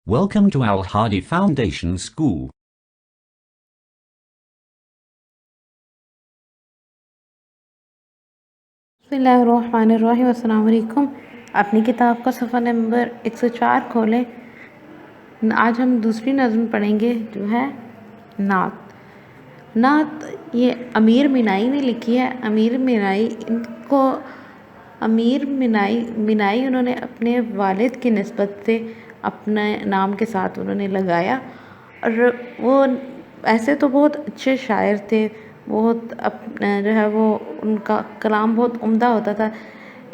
Welcome to Al Hadi Foundation School. बिस्मिल्लाहिर्रहमानिर्रहीम। अस्सलाम वालेकुम। अपनी किताब का सफ़ा नंबर 104 खोलें। आज हम दूसरी नज़्म पढ़ेंगे जो है नात। नात ये अमीर मिनाई ने लिखी है। अमीर मिनाई उन्होंने अपने वालिद की निस्बत से अपने नाम के साथ उन्होंने लगाया। और वो ऐसे तो बहुत अच्छे शायर थे, बहुत जो है वो उनका कलाम बहुत उम्दा होता था,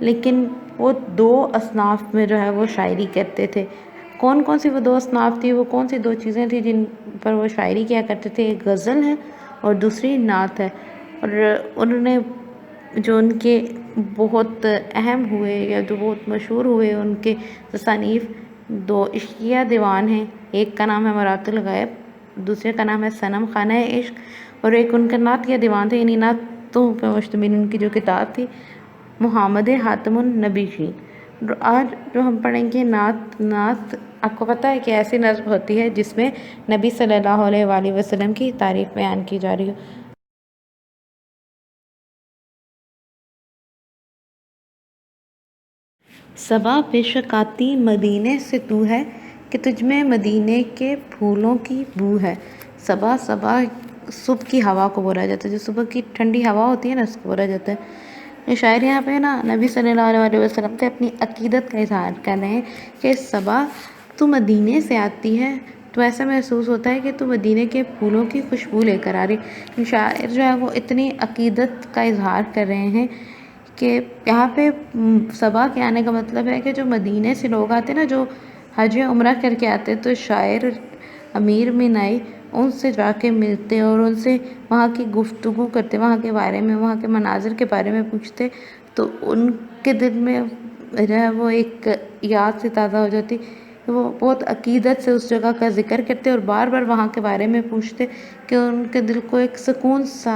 लेकिन वो दो असनाफ में जो है वो शायरी करते थे। कौन कौन सी वो दो असनाफ थी, वो कौन सी दो चीज़ें थी जिन पर वो शायरी किया करते थे? एक गज़ल है और दूसरी नात है। और उन्होंने जो उनके बहुत अहम हुए या जो बहुत मशहूर हुए उनके तसानीफ़, दो इश्किया दीवान हैं। एक का नाम है मरातुल गैब, दूसरे का नाम है सनम खाना इश्क। और एक उनका नात या दीवान थे, यानी नातों पर मुश्तमिल उनकी जो किताब थी मुहम्मद हातिमुन नबीशीन। आज जो हम पढ़ेंगे नात आपको पता है कि ऐसी नज़्म होती है जिसमें नबी सल्लल्लाहु अलैहि वसल्लम की तारीफ़ बयान की जा रही हो। सबा बेशक आती मदीने से तू है कि तुझमें मदीने के फूलों की बू है। सबा सबा सुबह की हवा को बोला जाता है, जो सुबह की ठंडी हवा होती है ना, उसको बोला जाता है। ये शायर यहाँ पे ना नबी सल्लल्लाहु अलैहि वसल्लम से अपनी अकीदत का इजहार कर रहे हैं कि सबा तू मदीने से आती है तो ऐसा महसूस होता है कि तू मदीने के फूलों की खुशबू लेकर आ रही। शायर जो है वो इतनी अकीदत का इजहार कर रहे हैं कि यहाँ पे सबा के आने का मतलब है कि जो मदीने से लोग आते ना, जो हज या उम्रा करके आते, तो शायर अमीर मिनाई उनसे जाके मिलते और उनसे वहाँ की गुफ्तगू करते, वहाँ के बारे में, वहाँ के मनाज़िर के बारे में पूछते, तो उनके दिल में जो है वो एक याद से ताज़ा हो जाती। वो बहुत अकीदत से उस जगह का ज़िक्र करते और बार बार वहाँ के बारे में पूछते कि उनके दिल को एक सुकून सा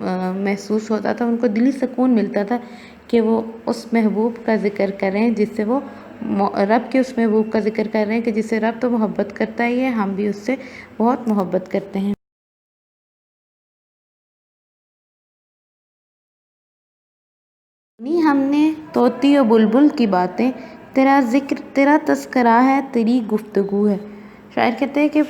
महसूस होता था, उनको दिली सुकून मिलता था कि वो उस महबूब का ज़िक्र कर रहे हैं जिससे वो रब के उस महबूब का ज़िक्र कर रहे हैं कि जिससे रब तो मोहब्बत करता ही है, हम भी उससे बहुत मोहब्बत करते हैं। सुनी हमने तोती और बुलबुल की बातें, तेरा ज़िक्र तेरा तज़किरा है, तेरी गुफ्तगू है। शायर कहते हैं कि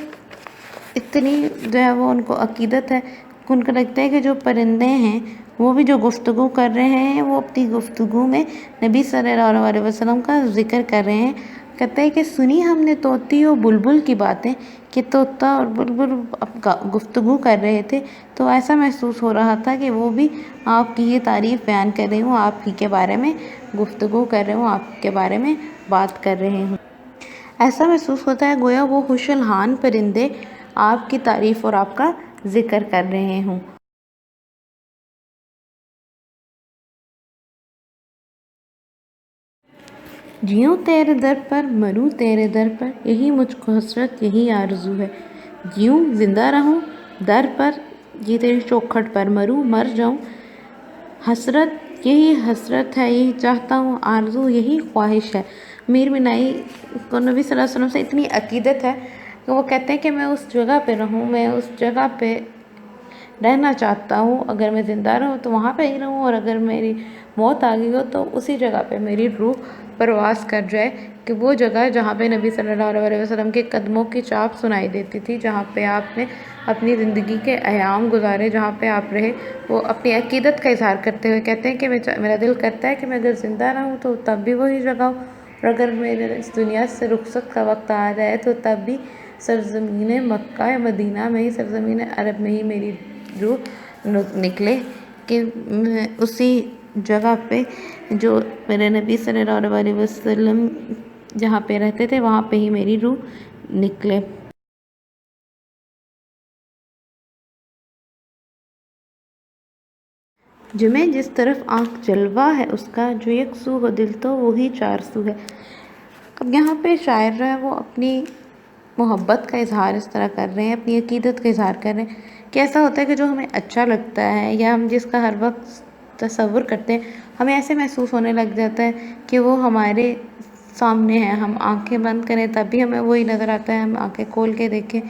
इतनी जो है वो उनको अकीदत है, उनको लगता है कि जो परिंदे हैं वो भी जो गुफ्तगू कर रहे हैं, वो अपनी गुफ्तगू में नबी सल्लल्लाहु अलैहि वसल्लम का ज़िक्र कर रहे हैं। कहते हैं कि सुनी हमने तोती और बुलबुल की बातें, कि तोता और बुलबुल गुफ्तगू कर रहे थे, तो ऐसा महसूस हो रहा था कि वो भी आपकी ये तारीफ़ बयान कर रही हूँ, आप ही के बारे में गुफ्तगू कर रहे हूँ, आपके बारे में बात कर रहे हूँ। ऐसा महसूस होता है गोया वो खुशलहान परिंदे आपकी तारीफ़ और आपका ज़िक्र कर रहे हों। जियूं तेरे दर पर, मरूं तेरे दर पर, यही मुझको हसरत, यही आरज़ू है। जियूं ज़िंदा रहूं दर पर, ये तेरी चौखट पर, मरूं मर जाऊं, हसरत यही हसरत है, यही चाहता हूँ, आरज़ू यही ख्वाहिश है। मीर मिनाई को नबी सल्लल्लाहु अलैहि वसल्लम से इतनी अकीदत है कि वो कहते हैं कि मैं उस जगह पे रहूँ, मैं उस जगह पे रहना चाहता हूँ। अगर मैं ज़िंदा रहूँ तो वहाँ पे ही रहूँ, और अगर मेरी मौत आ गई हो तो उसी जगह पे मेरी रूह परवास कर जाए, कि वो जगह जहाँ पे नबी सल्लल्लाहु अलैहि वसल्लम के कदमों की चाप सुनाई देती थी, जहाँ पे आपने अपनी ज़िंदगी के अयाम गुजारे, जहाँ पे आप रहे। वो अपनी अकीदत का इजहार करते हुए कहते हैं कि मेरा दिल करता है कि मैं अगर ज़िंदा रहूँ तो तब भी वही जगह हो, और अगर मेरे इस दुनिया से रुखसत का वक्त आ जाए तो तब भी सरज़मीन मक्का या मदीना में ही, सरज़मीन अरब में ही मेरी रूह निकले, कि मैं उसी जगह पे जो मेरे नबी सल्लल्लाहु अलैहि वसल्लम जहाँ पे रहते थे वहाँ पे ही मेरी रूह निकले। जिमें जिस तरफ आँख जलवा है उसका, जो एक सू हो दिल तो वही चार सू है। अब यहाँ पे शायर जो है वो अपनी मोहब्बत का इजहार इस तरह कर रहे हैं, अपनी अकीदत का इजहार कर रहे हैं कि ऐसा होता है कि जो हमें अच्छा लगता है या हम जिसका हर वक्त तसव्वुर करते हैं, हमें ऐसे महसूस होने लग जाता है कि वो हमारे سامنے ہے، ہم آنکھیں بند کریں تب بھی ہمیں وہی نظر آتا ہے، ہم آنکھیں کھول کے دیکھیں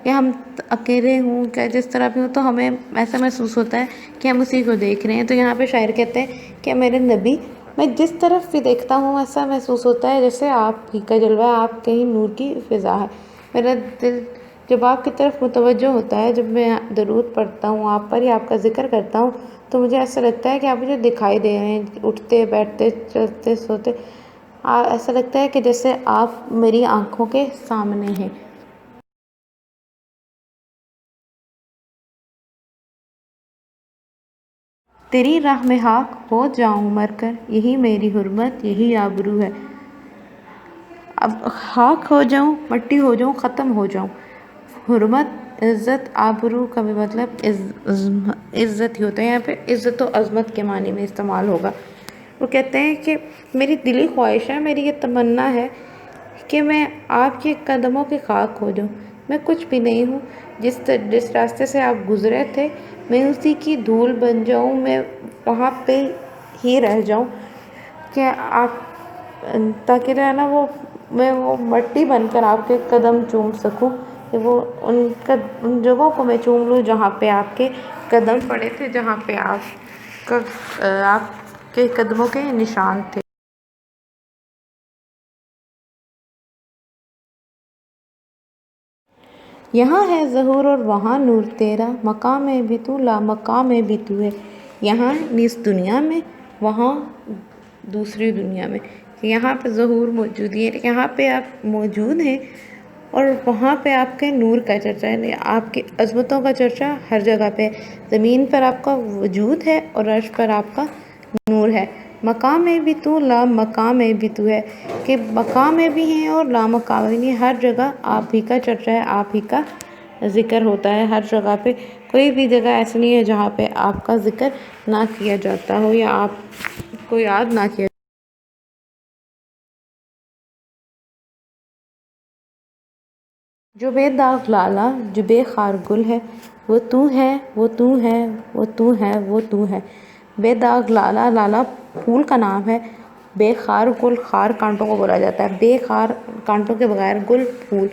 یا ہم اکیلے ہوں کہ جس طرح بھی ہوں تو ہمیں ایسا محسوس ہوتا ہے کہ ہم اسی کو دیکھ رہے ہیں۔ تو یہاں پہ شاعر کہتے ہیں کہ میرے نبی، میں جس طرف بھی دیکھتا ہوں ایسا محسوس ہوتا ہے جیسے آپ ہی کا جلوہ، آپ کے ہی نور کی فضا ہے۔ میرا دل جب آپ کی طرف متوجہ ہوتا ہے، جب میں درود پڑھتا ہوں آپ پر یا آپ کا ذکر کرتا ہوں تو مجھے ایسا لگتا ہے کہ آپ مجھے دکھائی دے رہے ہیں، اٹھتے بیٹھتے چلتے سوتے، ایسا لگتا ہے کہ جیسے آپ میری آنکھوں کے سامنے ہیں۔ تیری راہ میں خاک ہو جاؤں مر کر، یہی میری حرمت یہی آبرو ہے۔ اب خاک ہو جاؤں، مٹی ہو جاؤں، ختم ہو جاؤں، حرمت عزت آبرو کا بھی مطلب عزت ہی ہوتا ہے، یہاں پہ عزت و عظمت کے معنی میں استعمال ہوگا۔ وہ کہتے ہیں کہ میری دلی خواہش ہے، میری یہ تمنا ہے کہ میں آپ کے قدموں کی خاک ہو جاؤں، میں کچھ بھی نہیں ہوں، جس راستے سے آپ گزرے تھے میں اسی کی دھول بن جاؤں، میں وہاں پہ ہی رہ جاؤں کہ آپ تاکہ جو ہے نا میں وہ مٹی بن کر آپ کے قدم چوم سکوں، کہ وہ ان جگہوں کو میں چوم لوں جہاں پہ آپ کے قدم پڑے تھے، جہاں پہ آپ کے قدموں کے نشان تھے۔ یہاں ہے ظہور اور وہاں نور تیرا، مقام میں بھی تو لا مقام میں بھی تو ہے۔ یہاں اس دنیا میں، وہاں دوسری دنیا میں، یہاں پہ ظہور موجود ہے، یہاں پہ آپ موجود ہیں اور وہاں پہ آپ کے نور کا چرچا ہے، آپ کی عظمتوں کا چرچا ہر جگہ پہ، زمین پر آپ کا وجود ہے اور عرش پر آپ کا نور ہے۔ مقام میں بھی تو لا مقام میں بھی تو ہے، کہ مقام میں بھی ہیں اور لا مقام میں بھی ہیں، ہر جگہ آپ ہی کا چرچا ہے، آپ ہی کا ذکر ہوتا ہے، ہر جگہ پہ کوئی بھی جگہ ایسی نہیں ہے جہاں پہ آپ کا ذکر نہ کیا جاتا ہو یا آپ کو یاد نہ کیا۔ جو بے داغ لالا جو بے خار گل ہے، وہ تو ہے وہ تو ہے وہ تو ہے وہ تو ہے۔ بے داغ لالا، لالا پھول کا نام ہے، بے خار گل، خار کانٹوں کو بولا جاتا ہے، بے خار کانٹوں کے بغیر گل پھول۔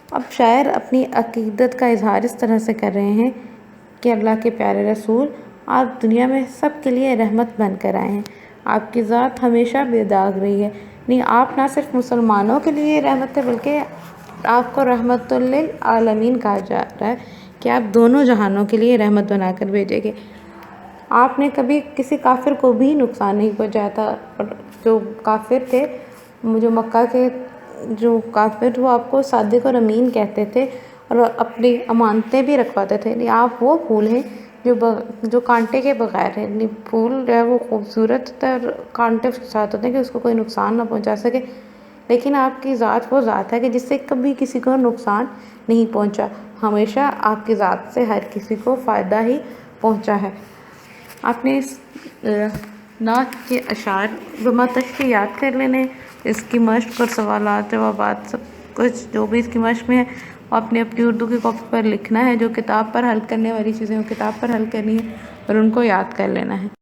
اب شاعر اپنی عقیدت کا اظہار اس طرح سے کر رہے ہیں کہ اللہ کے پیارے رسول، آپ دنیا میں سب کے لیے رحمت بن کر آئے ہیں، آپ کی ذات ہمیشہ بے داغ رہی ہے، نہیں آپ نہ صرف مسلمانوں کے لیے رحمت ہے بلکہ آپ کو رحمت للعالمین کہا جا رہا ہے کہ آپ دونوں جہانوں کے لیے رحمت بنا کر بھیجے گے۔ آپ نے کبھی کسی کافر کو بھی نقصان نہیں پہنچایا تھا، اور جو کافر تھے، جو مکہ کے جو کافر، وہ آپ کو صادق اور امین کہتے تھے اور اپنی امانتیں بھی رکھواتے تھے، نہیں آپ وہ پھول ہیں جو کانٹے کے بغیر ہے، نہیں پھول جو ہے وہ خوبصورت ہوتا ہے اور کانٹے اس کے ساتھ ہوتے ہیں کہ اس کو کوئی نقصان نہ پہنچا سکے، لیکن آپ کی ذات وہ ذات ہے کہ جس سے کبھی کسی کو نقصان نہیں پہنچا، ہمیشہ آپ کی ذات سے ہر کسی کو فائدہ ہی پہنچا ہے۔ آپ نے اس نعت کے اشعار بمتشق یاد کر لینے، اس کی مشق اور سوالات جوابات سب کچھ جو بھی اس کی مشق میں ہے وہ اپنی اردو کی کاپی پر لکھنا ہے، جو کتاب پر حل کرنے والی چیزیں وہ کتاب پر حل کرنی ہے اور ان کو یاد کر لینا ہے۔